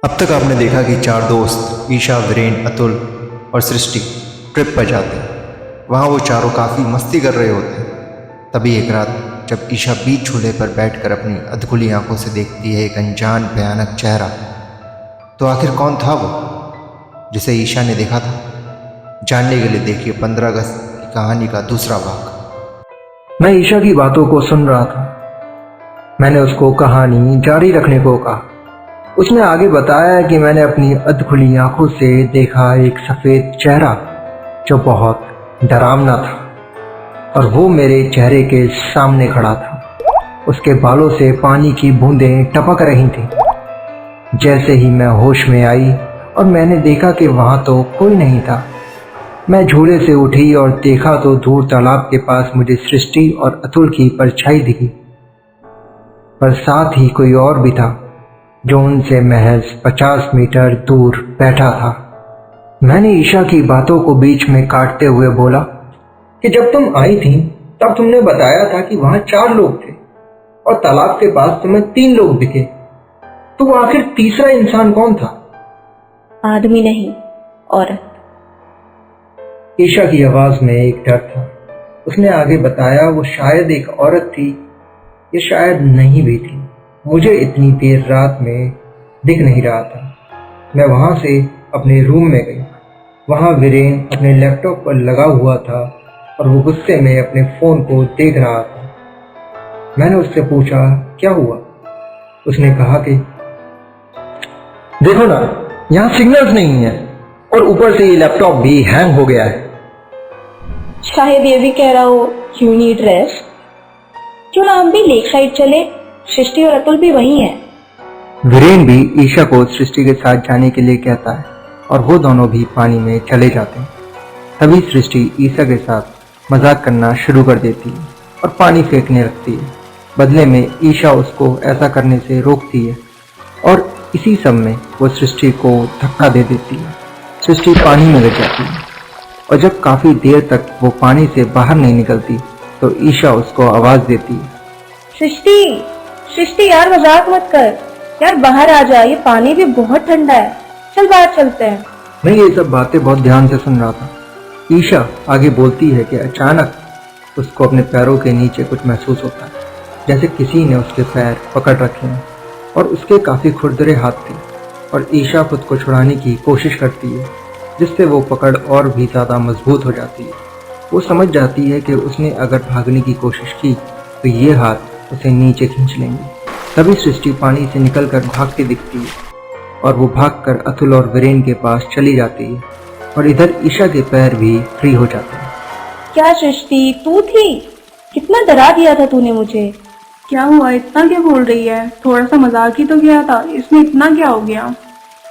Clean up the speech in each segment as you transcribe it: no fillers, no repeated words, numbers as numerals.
अब तक आपने देखा कि चार दोस्त ईशा, वीरेन, अतुल और सृष्टि ट्रिप पर जाते हैं। वहाँ वो चारों काफ़ी मस्ती कर रहे होते हैं। तभी एक रात जब ईशा बीच झूले पर बैठकर अपनी अधखुली आंखों से देखती है एक अनजान भयानक चेहरा, तो आखिर कौन था वो जिसे ईशा ने देखा था? जानने के लिए देखिए 15 अगस्त की कहानी का दूसरा भाग। मैं ईशा की बातों को सुन रहा था। मैंने उसको कहानी जारी रखने को कहा। उसने आगे बताया कि मैंने अपनी अधखुली आंखों से देखा एक सफ़ेद चेहरा जो बहुत डरावना था और वो मेरे चेहरे के सामने खड़ा था। उसके बालों से पानी की बूंदें टपक रही थीं। जैसे ही मैं होश में आई और मैंने देखा कि वहाँ तो कोई नहीं था, मैं झूले से उठी और देखा तो दूर तालाब के पास मुझे सृष्टि और अतुल की परछाई दिखी, पर साथ ही कोई और भी था जो उनसे महज 50 मीटर दूर बैठा था। मैंने ईशा की बातों को बीच में काटते हुए बोला कि जब तुम आई थी तब तुमने बताया था कि वहां 4 लोग थे और तालाब के पास तुम्हें 3 लोग दिखे, तो आखिर तीसरा इंसान कौन था? आदमी नहीं, औरत। ईशा की आवाज में एक डर था। उसने आगे बताया वो शायद एक औरत थी या शायद नहीं भी थी। मुझे इतनी देर रात में दिख नहीं रहा था। मैं वहां से अपने रूम में गई। वहां वीरेन अपने लैपटॉप पर लगा हुआ था और वो गुस्से में अपने फोन को देख रहा था। मैंने उससे पूछा क्या हुआ। उसने कहा कि देखो ना, यहाँ सिग्नल्स नहीं है और ऊपर से ये लैपटॉप भी हैंग हो गया है। शायद ये भी कह रहा हो यू नीड रेस्ट। क्यों ना हम भी लेक साइड चले, सृष्टि और अतुल भी वही हैं। वीरेन भी ईशा को सृष्टि के साथ जाने के लिए कहता है और वो दोनों भी पानी में चले जाते हैं। तभी सृष्टि ईशा के साथ मजाक करना शुरू कर देती है और पानी फेंकने लगती है। बदले में ईशा उसको ऐसा करने से रोकती है और इसी समय वो सृष्टि को धक्का दे देती है। सृष्टि पानी में गिर जाती है और जब काफी देर तक वो पानी से बाहर नहीं निकलती तो ईशा उसको आवाज देती है, सृष्टि, सृष्टि यार मजाक मत कर, यार बाहर आ जा, ये पानी भी बहुत ठंडा है, चल बाहर चलते हैं। मैं ये सब बातें बहुत ध्यान से सुन रहा था। ईशा आगे बोलती है कि अचानक उसको अपने पैरों के नीचे कुछ महसूस होता है, जैसे किसी ने उसके पैर पकड़ रखे हैं और उसके काफी खुरदरे हाथ थे और ईशा खुद को छुड़ाने की कोशिश करती है, जिससे वो पकड़ और भी ज्यादा मजबूत हो जाती है। वो समझ जाती है कि उसने अगर भागने की कोशिश की तो ये हाथ उसे नीचे खींच लेंगे। तभी सृष्टि पानी से निकलकर भागती दिखती है और वो भागकर अतुल और वीरेन के पास चली जाती है और इधर ईशा के पैर भी फ्री हो जाते हैं। क्या सृष्टि तू थी? कितना डरा दिया था तूने मुझे। क्या हुआ, इतना क्या बोल रही है? थोड़ा सा मजाक ही तो किया था, इसमें इतना क्या हो गया?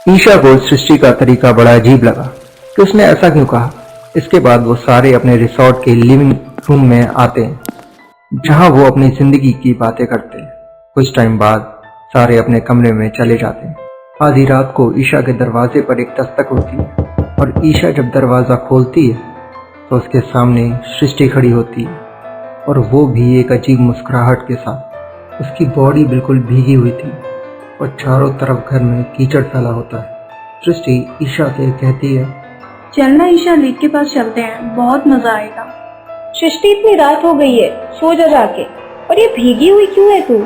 ईशा को सृष्टि का तरीका बड़ा अजीब लगा कि उसने ऐसा क्यों कहा। इसके बाद वो सारे अपने रिसोर्ट के लिविंग रूम में आते हैं, जहां वो अपनी जिंदगी की बातें करते हैं। कुछ टाइम बाद सारे अपने कमरे में चले जाते हैं। आधी रात को ईशा के दरवाजे पर एक दस्तक होती है और ईशा जब दरवाजा खोलती है तो उसके सामने सृष्टि खड़ी होती है और वो भी एक अजीब मुस्कुराहट के साथ। उसकी बॉडी बिल्कुल भीगी हुई थी और चारों तरफ घर में कीचड़ फैला होता है। सृष्टि ईशा से कहती है, चलना ईशा, लेक के पास चलते हैं, बहुत मजा आएगा। सृष्टि इतनी रात हो गई है, सो जा जाके, और ये भीगी हुई क्यों है तू?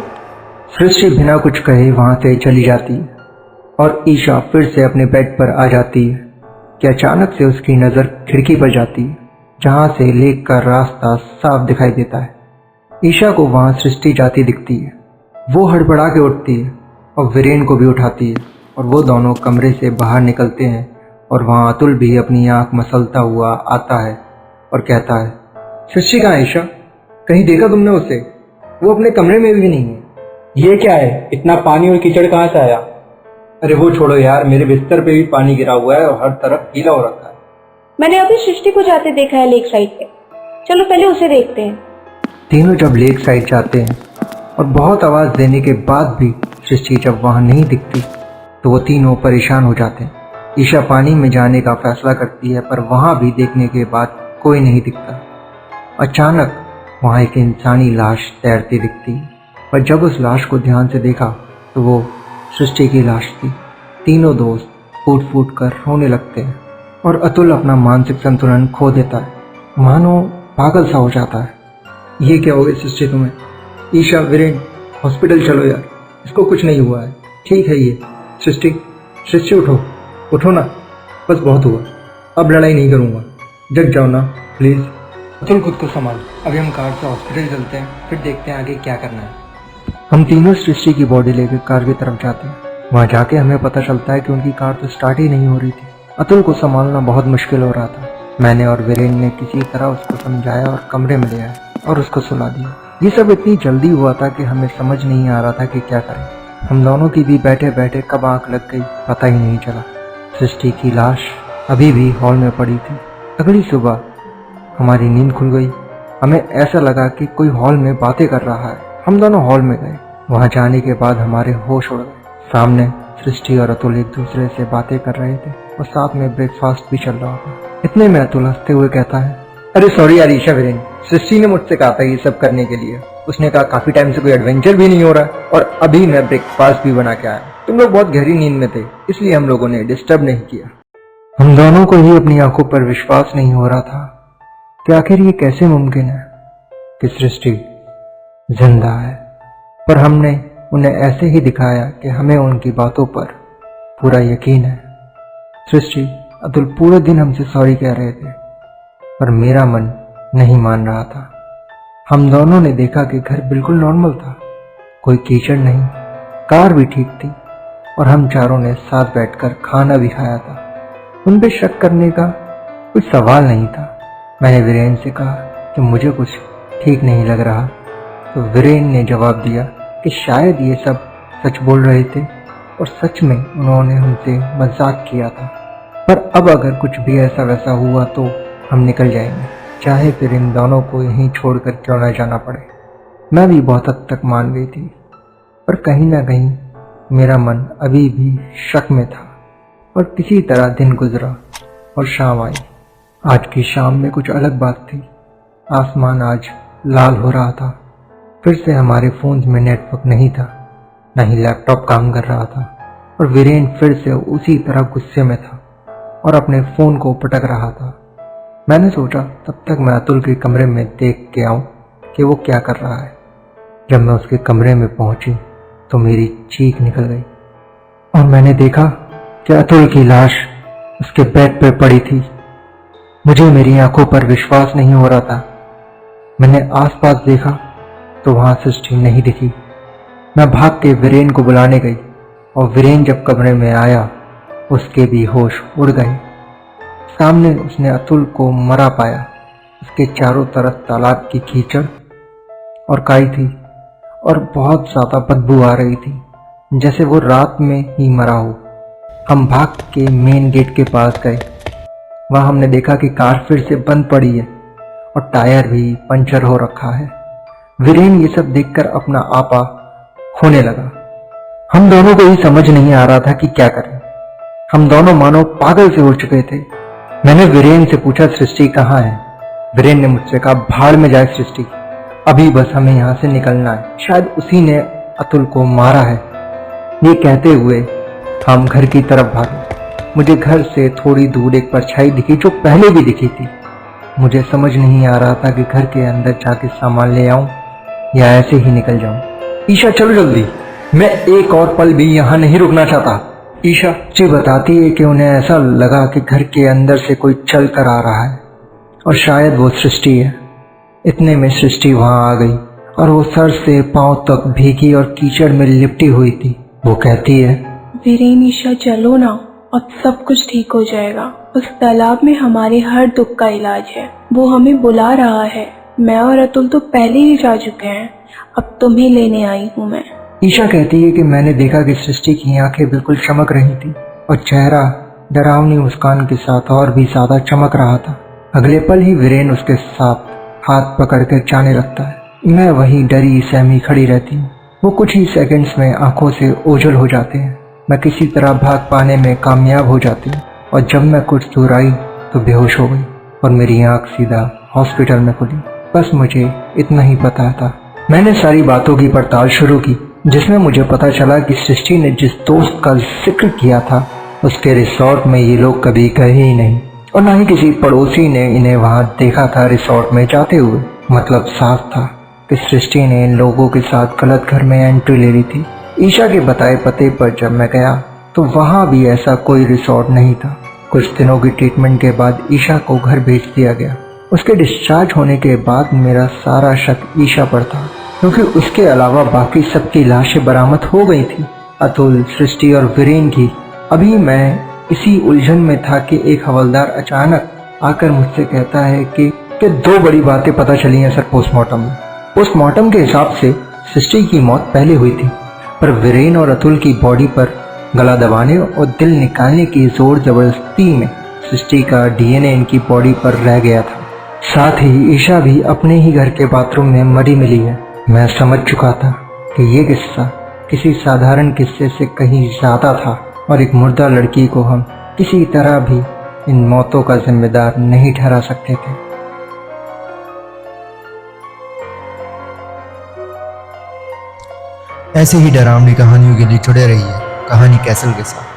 सृष्टि बिना कुछ कहे वहां से चली जाती है और ईशा फिर से अपने बेड पर आ जाती है कि अचानक से उसकी नज़र खिड़की पर जाती है, जहां से लेक का रास्ता साफ दिखाई देता है। ईशा को वहां सृष्टि जाती दिखती है। वो हड़बड़ा के उठती है और वीरेन को भी उठाती है और वो दोनों कमरे से बाहर निकलते हैं और वहां अतुल भी अपनी आंख मसलता हुआ आता है और कहता है, सृष्टि कहाँ है ईशा? कहीं देखा तुमने उसे? वो अपने कमरे में भी नहीं है। ये क्या है? इतना पानी और कीचड़ कहाँ से आया? अरे वो छोड़ो यार, मेरे बिस्तर पे भी पानी गिरा हुआ है और हर तरफ गीला हो रखा है। मैंने अभी सृष्टि को जाते देखा है लेक साइड पे, चलो पहले उसे देखते हैं। तीनों जब लेक साइड जाते हैं और बहुत आवाज देने के बाद भी सृष्टि जब वहां नहीं दिखती तो वो तीनों परेशान हो जाते हैं। ईशा पानी में जाने का फैसला करती है, पर वहां भी देखने के बाद कोई नहीं दिखता। अचानक वहां एक इंसानी लाश तैरती दिखती है, पर जब उस लाश को ध्यान से देखा तो वो सृष्टि की लाश थी। तीनों दोस्त फूट फूट कर रोने लगते हैं और अतुल अपना मानसिक संतुलन खो देता है, मानो पागल सा हो जाता है। ये क्या हो गया सृष्टि तुम्हें? ईशा, वीरेन, हॉस्पिटल चलो यार, इसको कुछ नहीं हुआ है, ठीक है ये। सृष्टि, सृष्टि उठो, उठो ना, बस बहुत हुआ, अब लड़ाई नहीं करूँगा, जग जाओ ना प्लीज़। अतुल खुद को संभाल, अभी हम कार से हॉस्पिटल चलते हैं, फिर देखते हैं आगे क्या करना है। हम तीनों सृष्टि की बॉडी लेकर कार की तरफ जाते हैं। वहाँ जाके हमें पता चलता है कि उनकी कार तो स्टार्ट ही नहीं हो रही थी। अतुल को संभालना बहुत मुश्किल हो रहा था। मैंने और वीरेन ने किसी तरह उसको समझाया और कमरे में ले आए और उसको सुला दिया। ये सब इतनी जल्दी हुआ था कि हमें समझ नहीं आ रहा था कि क्या करें। हम दोनों की भी बैठे बैठे कब आंख लग गई पता ही नहीं चला। सृष्टि की लाश अभी भी हॉल में पड़ी थी। अगली सुबह हमारी नींद खुल गई। हमें ऐसा लगा कि कोई हॉल में बातें कर रहा है। हम दोनों हॉल में गए। वहाँ जाने के बाद हमारे होश उड़ गए। सामने सृष्टि और अतुल एक दूसरे से बातें कर रहे थे और साथ में ब्रेकफास्ट भी चल रहा था। इतने में अतुल हंसते हुए कहता है, अरे सॉरी यार ईशा, वीरेन, सृष्टि ने मुझसे कहा था ये सब करने के लिए। उसने कहा काफी टाइम से कोई एडवेंचर भी नहीं हो रहा है और अभी मैं ब्रेकफास्ट भी बना के आया। तुम लोग बहुत गहरी नींद में थे, इसलिए हम लोगों ने डिस्टर्ब नहीं किया। हम दोनों को ही अपनी आंखों पर विश्वास नहीं हो रहा था कि आखिर ये कैसे मुमकिन है कि सृष्टि जिंदा है। पर हमने उन्हें ऐसे ही दिखाया कि हमें उनकी बातों पर पूरा यकीन है। सृष्टि, अतुल पूरे दिन हमसे सॉरी कह रहे थे पर मेरा मन नहीं मान रहा था। हम दोनों ने देखा कि घर बिल्कुल नॉर्मल था, कोई कीचड़ नहीं, कार भी ठीक थी और हम चारों ने साथ बैठकर खाना भी खाया था। उन पे शक करने का कोई सवाल नहीं था। मैंने वीरेन से कहा कि मुझे कुछ ठीक नहीं लग रहा, तो वीरेन ने जवाब दिया कि शायद ये सब सच बोल रहे थे और सच में उन्होंने हमसे मजाक किया था। पर अब अगर कुछ भी ऐसा वैसा हुआ तो हम निकल जाएंगे, चाहे फिर इन दोनों को यहीं छोड़कर क्यों न जाना पड़े। मैं भी बहुत हद तक मान गई थी, पर कहीं ना कहीं मेरा मन अभी भी शक में था। और किसी तरह दिन गुजरा और शाम आई। आज की शाम में कुछ अलग बात थी। आसमान आज लाल हो रहा था। फिर से हमारे फोन में नेटवर्क नहीं था, न ही लैपटॉप काम कर रहा था और वीरेन फिर से उसी तरह गुस्से में था और अपने फोन को पटक रहा था। मैंने सोचा तब तक मैं अतुल के कमरे में देख के आऊं कि वो क्या कर रहा है। जब मैं उसके कमरे में पहुंची तो मेरी चीख निकल गई और मैंने देखा कि अतुल की लाश उसके बेड पे पड़ी थी। मुझे मेरी आंखों पर विश्वास नहीं हो रहा था। मैंने आसपास देखा तो वहां सृष्टि नहीं दिखी। मैं भाग के वीरेन को बुलाने गई और वीरेन जब कमरे में आया उसके भी होश उड़ गए। सामने उसने अतुल को मरा पाया। उसके चारों तरफ तालाब की कीचड़ और काई थी और बहुत ज्यादा बदबू आ रही थी, जैसे वो रात में ही मरा हो। हम भाग के मेन गेट के पास गए। वहां हमने देखा कि कार फिर से बंद पड़ी है और टायर भी पंचर हो रखा है। वीरेन ये सब देखकर अपना आपा खोने लगा। हम दोनों को ही समझ नहीं आ रहा था कि क्या करें। हम दोनों मानो पागल से हो चुके थे। मैंने वीरेन से पूछा सृष्टि कहाँ है। वीरेन ने मुझसे कहा भाड़ में जाए सृष्टि, अभी बस हमें यहाँ से निकलना है, शायद उसी ने अतुल को मारा है। ये कहते हुए हम घर की तरफ भागे। मुझे घर से थोड़ी दूर एक परछाई दिखी जो पहले भी दिखी थी। मुझे समझ नहीं आ रहा था कि घर के अंदर जाके सामान ले आऊं या ऐसे ही निकल जाऊं। ईशा चलो जल्दी, मैं एक और पल भी यहाँ नहीं रुकना चाहता। ईशा जी बताती है कि उन्हें ऐसा लगा कि घर के अंदर से कोई चल कर आ रहा है और शायद वो सृष्टि है। इतने में सृष्टि वहां आ गई और वो सर से पांव तक भीगी और कीचड़ में लिपटी हुई थी। वो कहती है, वीरेन, ईशा चलो ना, अब सब कुछ ठीक हो जाएगा। उस तालाब में हमारे हर दुख का इलाज है, वो हमें बुला रहा है। मैं और अतुल तो पहले ही जा चुके हैं, अब तुम्हें लेने आई हूँ मैं। ईशा कहती है कि मैंने देखा कि सृष्टि की आंखें बिल्कुल चमक रही थी और चेहरा डरावनी मुस्कान के साथ और भी ज्यादा चमक रहा था। अगले पल ही वीरेन उसके साथ हाथ पकड़कर जाने लगता है। मैं वहीं डरी सहमी खड़ी रहती हूँ। वो कुछ ही सेकंड्स में आंखों से ओझल हो जाते हैं। मैं किसी तरह भाग पाने में कामयाब हो जाती हूँ और जब मैं कुछ दूर आई तो बेहोश हो गई और मेरी आंख सीधा हॉस्पिटल में खुली। बस मुझे इतना ही पता था। मैंने सारी बातों की पड़ताल शुरू की। जिसमें मुझे पता चला कि सृष्टि ने जिस दोस्त का जिक्र किया था उसके रिसोर्ट में ये लोग कभी गए ही नहीं, और ना ही किसी पड़ोसी ने इन्हें वहां देखा था रिसोर्ट में जाते हुए। मतलब साफ था कि सृष्टि ने इन लोगों के साथ गलत घर में एंट्री ले ली थी। ईशा के बताए पते पर जब मैं गया तो वहां भी ऐसा कोई रिसोर्ट नहीं था। कुछ दिनों की ट्रीटमेंट के बाद ईशा को घर भेज दिया गया। उसके डिस्चार्ज होने के बाद मेरा सारा शक ईशा पर था, क्योंकि उसके अलावा बाकी सबकी लाशें बरामद हो गई थी, अतुल, सृष्टि और वीरेन की। अभी मैं इसी उलझन में था कि एक हवलदार अचानक आकर मुझसे कहता है कि 2 बड़ी बातें पता चली हैं सर पोस्टमार्टम में। पोस्टमार्टम के हिसाब से सृष्टि की मौत पहले हुई थी, पर वीरेन और अतुल की बॉडी पर गला दबाने और दिल निकालने की जोर जबरदस्ती में सृष्टि का डीएनए इनकी बॉडी पर रह गया था। साथ ही ईशा भी अपने ही घर के बाथरूम में मरी मिली है। मैं समझ चुका था कि ये किस्सा किसी साधारण किस्से से कहीं ज्यादा था और एक मुर्दा लड़की को हम किसी तरह भी इन मौतों का जिम्मेदार नहीं ठहरा सकते थे। ऐसे ही डरावनी कहानियों के लिए जुड़े रहिए कहानी कैसल के साथ।